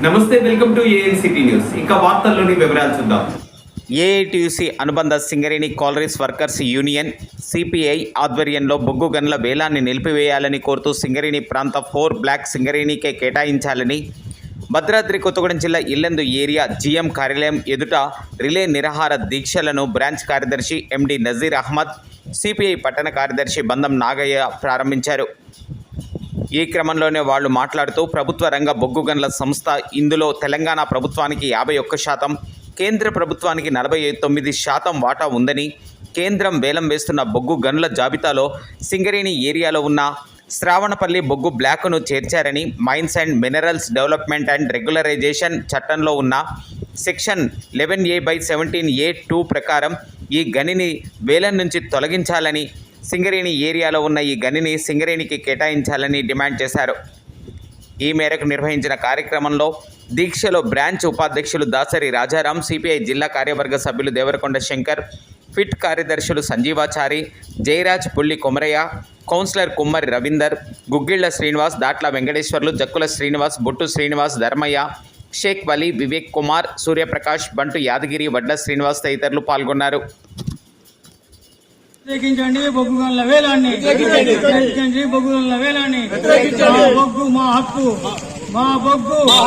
నమస్తే, welcome to ANCT news. ఇక వార్తల్లోని వివరాలు చూద్దాం. ఏఐటీయూసీ అనుబంధ Singareni collieries workers union CPI ఆధ్వర్యంలో బొగ్గు గనుల వేలాన్ని నిలిపివేయాలని కోరుతూ సింగరేణి ప్రాంత 4 బ్లాక్ సింగరేణికే కేటాయించాలని భద్రాద్రి కొత్తగూడెం జిల్లా ఇల్లందు ఏరియా జీఎం కార్యాలయం ఎదుట రిలే నిరాహార దీక్షలను బ్రాంచ్ కార్యదర్శి ఎండి నజీర్ అహ్మద్, సిపిఐ పట్టణ కార్యదర్శి బంధం నాగయ్య ప్రారంభించారు. ఈ క్రమంలోనే వాళ్ళు మాట్లాడుతూ ప్రభుత్వ రంగ బొగ్గు గనుల సంస్థ ఇందులో తెలంగాణ ప్రభుత్వానికి 51%, కేంద్ర ప్రభుత్వానికి 49% వాటా ఉందని, కేంద్రం వేలం వేస్తున్న బొగ్గు గనుల జాబితాలో సింగరేణి ఏరియాలో ఉన్న శ్రావణపల్లి బొగ్గు బ్లాక్ను చేర్చారని, mines and minerals development and regularisation చట్టంలో ఉన్న సెక్షన్ 11A/17A(2) ప్రకారం ఈ గనిని వేలం నుంచి తొలగించాలని, సింగరేణి ఏరియాలో ఉన్న ఈ గనిని సింగరేణికి కేటాయించాలని డిమాండ్ చేశారు. ఈ మేరకు నిర్వహించిన కార్యక్రమంలో దీక్షలో బ్రాంచ్ ఉపాధ్యక్షులు దాసరి రాజారాం, సిపిఐ జిల్లా కార్యవర్గ సభ్యులు దేవరకొండ శంకర్, ఫిట్ కార్యదర్శులు సంజీవాచారి, జయరాజ్, పుల్లి కొమరయ్య, కౌన్సిలర్ కుమ్మరి రవీందర్, గుగ్గిళ్ల శ్రీనివాస్, దాట్ల వెంకటేశ్వర్లు, జక్కుల శ్రీనివాస్, బొట్టు శ్రీనివాస్, ధర్మయ్య, షేక్ వలీ, వివేక్ కుమార్, సూర్యప్రకాష్, బంటు యాదగిరి, వడ్ల శ్రీనివాస్ తదితరులు పాల్గొన్నారు. వ్యతిరేకించండి బొగ్గు గనుల వేలాన్ని, వ్యతిరేకించండి బొగ్గు గనుల వేలాన్ని. మా బొగ్గు మా హక్కు, మా బొగ్గు మా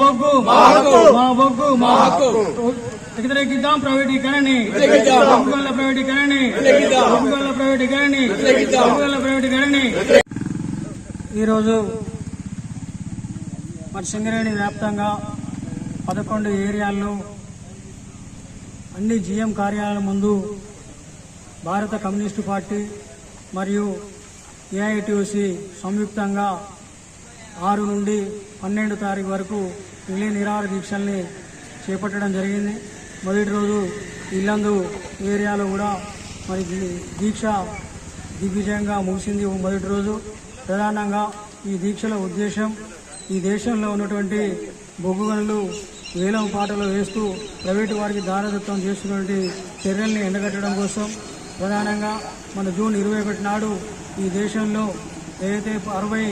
బొగ్గు మా బొగ్గు మా హక్కు. వ్యతిరేకిద్దాం ప్రైవేటీకరణని, బొగ్గు గనుల ప్రైవేటీకరణని, బొగ్గు గనుల ప్రైవేటీకరణని, బొగ్గు గనుల ప్రైవేటీకరణని. ఈరోజు మరి సింగరేణి వ్యాప్తంగా 11 ఏరియాల్లో అన్ని జీఎం కార్యాలయాల ముందు భారత కమ్యూనిస్టు పార్టీ మరియు ఏఐటీయూసీ సంయుక్తంగా 6 నుండి 12 తారీఖు వరకు రిలే నిరాహార దీక్షల్ని చేపట్టడం జరిగింది. మొదటి రోజు ఇల్లందు ఏరియాలో కూడా మరి దీక్ష దిగ్విజయంగా ముగిసింది. మొదటి రోజు ప్రధానంగా ఈ దీక్షల ఉద్దేశం ఈ దేశంలో ఉన్నటువంటి బొగ్గు గనులు వేలం పాటలు వేస్తూ ప్రైవేటు వారికి దారదత్తం చేస్తున్నటువంటి చర్యల్ని ఎండగట్టడం కోసం ప్రధానంగా మన జూన్ 21 నాడు ఈ దేశంలో ఏదైతే 60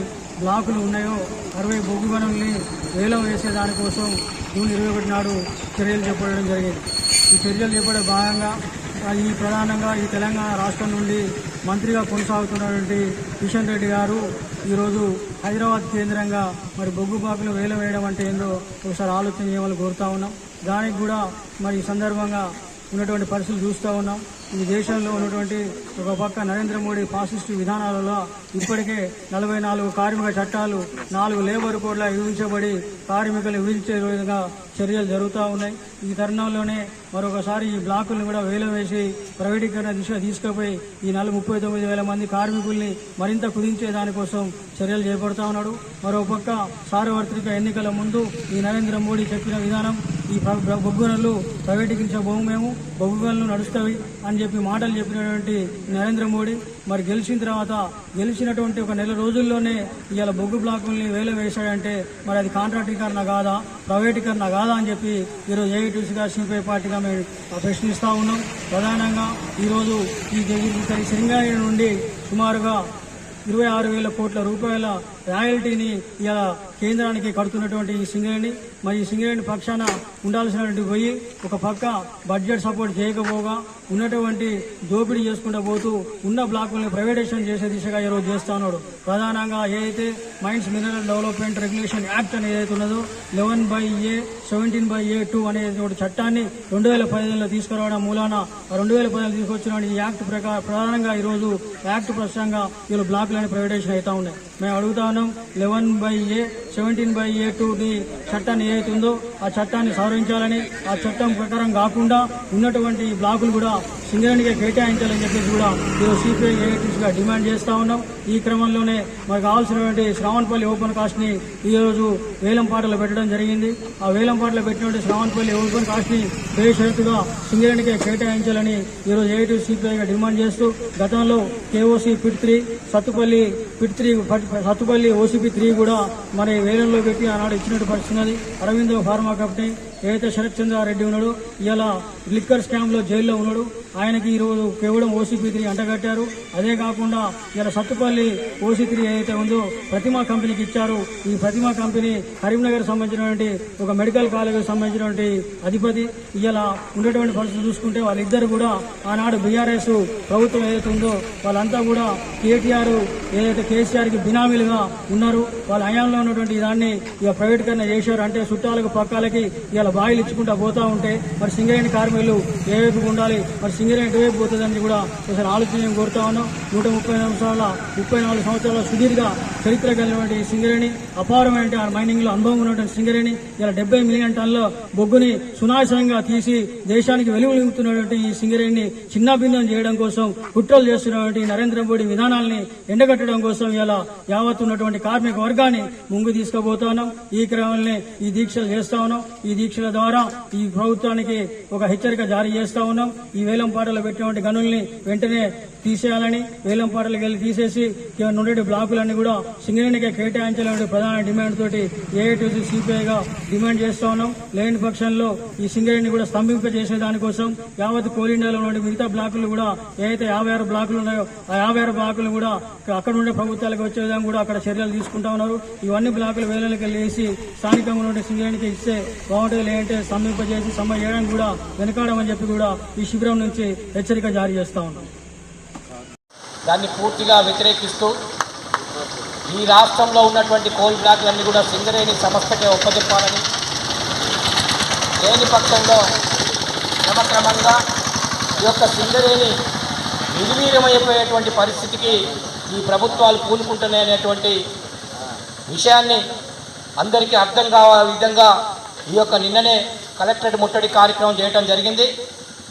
బ్లాకులు ఉన్నాయో 60 బొగ్గు గనుల్ని వేలం వేసే దానికోసం జూన్ 21 నాడు చర్యలు చేపట్టడం జరిగింది. ఈ చర్యలు చేపట్టే భాగంగా ఈ ప్రధానంగా ఈ తెలంగాణ రాష్ట్రం నుండి మంత్రిగా కొనసాగుతున్నటువంటి కిషన్ రెడ్డి గారు ఈరోజు హైదరాబాద్ కేంద్రంగా మరి బొగ్గు బ్లాకులు వేలం వేయడం అంటే ఏందో ఒకసారి ఆలోచన చేయమని కోరుతా ఉన్నాం. దానికి కూడా మరి ఈ సందర్భంగా ఉన్నటువంటి పరిస్థితులు చూస్తూ ఉన్నాం. ఈ దేశంలో ఉన్నటువంటి ఒక పక్క నరేంద్ర మోడీ ఫాసిస్టు విధానాలలో ఇప్పటికే 44 కార్మిక చట్టాలు, 4 లేబర్ కోడ్ల విధించబడి కార్మికులు విధించే విధంగా చర్యలు జరుగుతూ ఉన్నాయి. ఈ తరుణంలోనే మరొకసారి ఈ బ్లాకులను కూడా వేలం వేసి ప్రైవేటీకరణ దిశగా తీసుకుపోయి ఈ 39,000 మంది కార్మికుల్ని మరింత కుదించే దానికోసం చర్యలు చేపడుతూ ఉన్నాడు. మరోపక్క సార్వత్రిక ఎన్నికల ముందు ఈ నరేంద్ర మోడీ చెప్పిన విధానం ఈ బొగ్గు గనులు ప్రైవేటీకరించబోము, మేము బొగ్గు గనులు నడుస్తాయి అని చెప్పి మాటలు చెప్పినటువంటి నరేంద్ర మోడీ మరి గెలిచిన తర్వాత గెలిచినటువంటి ఒక నెల రోజుల్లోనే ఇవాళ బొగ్గు బ్లాకుల్ని వేలం వేశాడంటే మరి అది కాంట్రాక్టీకరణ కాదా, ప్రైవేటీకరణ కాదా అని చెప్పి ఈరోజు ఏఐటీయూసీగా సిపిఐ పార్టీగా మేము ప్రశ్నిస్తూ ఉన్నాం. ప్రధానంగా ఈరోజు ఈ సింగరేణి నుండి సుమారుగా 26,000 కోట్ల రూపాయల రాయల్టీని ఇలా కేంద్రానికి కడుతున్నటువంటి ఈ సింగరేణి మరి ఈ సింగరేణి పక్షాన ఉండాల్సినటువంటి పోయి ఒక పక్క బడ్జెట్ సపోర్ట్ చేయకపోగా ఉన్నటువంటి దోపిడీ చేసుకుంటూ పోతూ ఉన్న బ్లాకుల్ని ప్రైవేటైజేషన్ చేసే దిశగా ఈరోజు చేస్తా ఉన్నాడు. ప్రధానంగా ఏదైతే mines mineral development regulation act అని ఏదైతే ఉన్నదో 11/A 17/A(2) అనే చట్టాన్ని 2015లో తీసుకురావడం మూలాన 2015 తీసుకొచ్చిన ఈ యాక్ట్ ప్రధానంగా ఈరోజు యాక్ట్ ప్రశ్నంగా వీళ్ళు బ్లాకులని ప్రైవేటైజేషన్ అవుతా ఉన్నాయి. మేము అడుగుతా ఉన్నాం 11/A 17/A(2) చట్టాన్ని ఏదైతే ఉందో ఆ చట్టాన్ని సవరించాలని, ఆ చట్టం ప్రకారం కాకుండా ఉన్నటువంటి బ్లాకులు కూడా సింగరేణిగా కేటాయించాలని చెప్పేసి కూడా ఈరోజు సిపిఐ ఏఐటీసీగా డిమాండ్ చేస్తూ ఉన్నాం. ఈ క్రమంలోనే మనకు కావాల్సినటువంటి శ్రావణపల్లి ఓపెన్ కాస్ట్ని ఈరోజు వేలం పాటలు పెట్టడం జరిగింది. ఆ వేలం పాటలు పెట్టినటువంటి శ్రావణపల్లి ఓపెన్ కాస్ట్ని బేషరతుగా సింగరేణికే కేటాయించాలని ఈరోజు ఏఐటీసీ సిపిఐగా డిమాండ్ చేస్తూ గతంలో KOC pit 3, Sathupalli pit 3, Sathupalli OCP 3 కూడా మరి వేలంలో పెట్టి ఆనాడు ఇచ్చినట్టు పరిస్థితున్నది. అరవిందో ఫార్మా కంపెనీ ఏదైతే శరత్ చంద్రారెడ్డి ఉన్నాడో ఇలా లిక్కర్ స్కామ్లో జైల్లో ఉన్నాడు. ఆయనకి ఈరోజు కేవలం OCP3 అంటగట్టారు. అదే కాకుండా ఇలా సత్తుపల్లి OC3 ఏదైతే ఉందో ప్రతిమా కంపెనీకి ఇచ్చారు. ఈ ప్రతిమా కంపెనీ కరీంనగర్ సంబంధించినటువంటి ఒక మెడికల్ కాలేజీకి సంబంధించినటువంటి అధిపతి. ఇలా ఉండేటువంటి పరిస్థితి చూసుకుంటే వాళ్ళిద్దరు కూడా ఆనాడు బీఆర్ఎస్ ప్రభుత్వం ఏదైతే ఉందో వాళ్ళంతా కూడా కేసీఆర్కి బినామీలుగా ఉన్నారు. వాళ్ళ హయాంలో ఉన్నటువంటి దాన్ని ఇక ప్రైవేటీకరణ చేశారు. అంటే చుట్టాలకు పక్కాలకి ఇలా బాయిలు ఇచ్చుకుంటా పోతా ఉంటే మరి సింగరేణి కార్మికులు ఏ వైపు ఉండాలి, మరి సింగరేణి ఎటువైపు పోతుందని కూడా ఒకసారి ఆలోచన కోరుతా ఉన్నాం. 134 సంవత్సరాల సుదీర్ఘ చరిత్ర కలిగినటువంటి సింగరేణి, అపారమైన మైనింగ్ లో అనుభవం ఉన్నటువంటి సింగరేణి ఇలా 70 మిలియన్ టన్నుల బొగ్గుని సునాశనంగా తీసి దేశానికి వెలుగుతున్నటువంటి ఈ సింగరేణిని చిన్నాభిన్నం చేయడం కోసం కుట్రలు చేస్తున్నటువంటి నరేంద్ర మోడీ విధానాల్ని ఎండగట్టడం కోసం ఇలా యావత్ ఉన్నటువంటి కార్మిక వర్గాన్ని ముందు తీసుకుపోతున్నాం. ఈ క్రమంలో ఈ దీక్షలు చేస్తా ఉన్నాం. ఈ దీక్షల ద్వారా ఈ ప్రభుత్వానికి ఒక హెచ్చరిక జారీ చేస్తా ఉన్నాం. ఈ వేలంపాటలో పెట్టినటువంటి గనుల్ని వెంటనే తీసేయాలని, వేలంపాటలకు వెళ్ళి తీసేసి నుండి బ్లాకులన్నీ కూడా సింగరేణికి కేటాయించాలనే ప్రధాన డిమాండ్ తోటి ఏఐటీసీ సిపిఐగా డిమాండ్ చేస్తా ఉన్నాం. లేని పక్షంలో ఈ సింగరేణిని కూడా స్తంభింపజేసే దానికోసం యావత్ కోల్ ఇండియాలో ఉన్న మిగతా బ్లాకులు కూడా ఏదైతే 56 బ్లాకులు ఉన్నాయో ఆ 56 బ్లాకులు కూడా అక్కడ ఉండే ప్రభుత్వాలకు వచ్చే విధంగా కూడా అక్కడ చర్యలు తీసుకుంటా ఉన్నారు. ఇవన్నీ బ్లాకులు వేలకి వెళ్ళేసి స్థానికంగా ఉండే సింగరేణికి ఇస్తే బాగుంటుంది, లేదంటే స్తంభింపజేసి సమ్మె చేయడానికి కూడా వెనకాడమని చెప్పి కూడా ఈ శిబిరం నుంచి హెచ్చరిక జారీ చేస్తా ఉన్నాం. దాన్ని పూర్తిగా వ్యతిరేకిస్తూ ఈ రాష్ట్రంలో ఉన్నటువంటి కోల్ బ్లాక్లన్నీ కూడా సింగరేణి సంస్థకే ఒప్పజెప్పాలని, లేని పక్షంలో క్రమక్రమంగా ఈ యొక్క సింగరేణి నిర్వీర్యమైపోయేటువంటి పరిస్థితికి ఈ ప్రభుత్వాలు పూనుకుంటున్నాయనేటువంటి విషయాన్ని అందరికీ అర్థం కావాల విధంగా ఈ యొక్క నిన్ననే కలెక్టరేట్ ముట్టడి కార్యక్రమం చేయడం జరిగింది.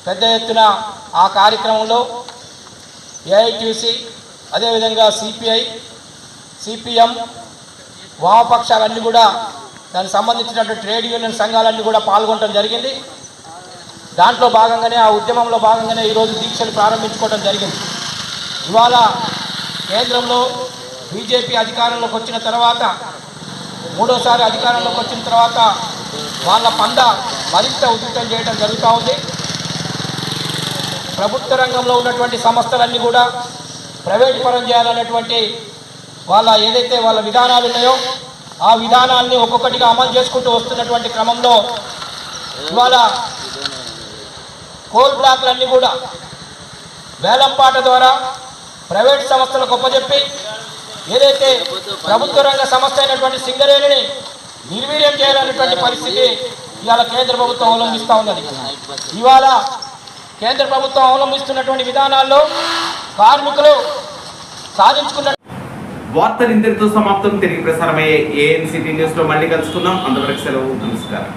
పెద్ద ఎత్తున ఆ కార్యక్రమంలో ఏఐటీసీ, అదేవిధంగా సిపిఐ, సిపిఎం, వామపక్షాలన్నీ కూడా దానికి సంబంధించినటువంటి ట్రేడ్ యూనియన్ సంఘాలన్నీ కూడా పాల్గొనడం జరిగింది. దాంట్లో భాగంగానే, ఆ ఉద్యమంలో భాగంగానే ఈరోజు దీక్షలు ప్రారంభించుకోవడం జరిగింది. ఇవాళ కేంద్రంలో బీజేపీ అధికారంలోకి వచ్చిన తర్వాత, మూడోసారి అధికారంలోకి వచ్చిన తర్వాత వాళ్ళ పంద మరింత ఉధృతం చేయడం జరుగుతూ ఉంది. ప్రభుత్వ రంగంలో ఉన్నటువంటి సంస్థలన్నీ కూడా ప్రైవేట్ పరం చేయాలనేటువంటి ఏదైతే వాళ్ళ విధానాలు ఉన్నాయో ఆ విధానాన్ని ఒక్కొక్కటిగా అమలు చేసుకుంటూ వస్తున్నటువంటి క్రమంలో ఇవాళ కోల్ బ్లాక్లన్నీ కూడా వేలంపాట ద్వారా ప్రైవేట్ సంస్థలకు ఒప్పజెప్పి ఏదైతే ప్రభుత్వ రంగ సంస్థ అయినటువంటి సింగరేణిని నిర్వీర్యం చేయాలనేటువంటి పరిస్థితి ఇవాళ కేంద్ర ప్రభుత్వం అవలంబిస్తూ ఉన్నది. ఇవాళ కేంద్ర ప్రభుత్వం అవలంబిస్తున్నటువంటి విధానాల్లో కార్మికులు సాధించుకున్న వార్తలు ఇంతటితో సమాప్తం. తిరిగి ప్రసారమయ్యే ANCT న్యూస్ లో మళ్ళీ కలుసుకుందాం. అంతవరకు సెలవు. నమస్కారం.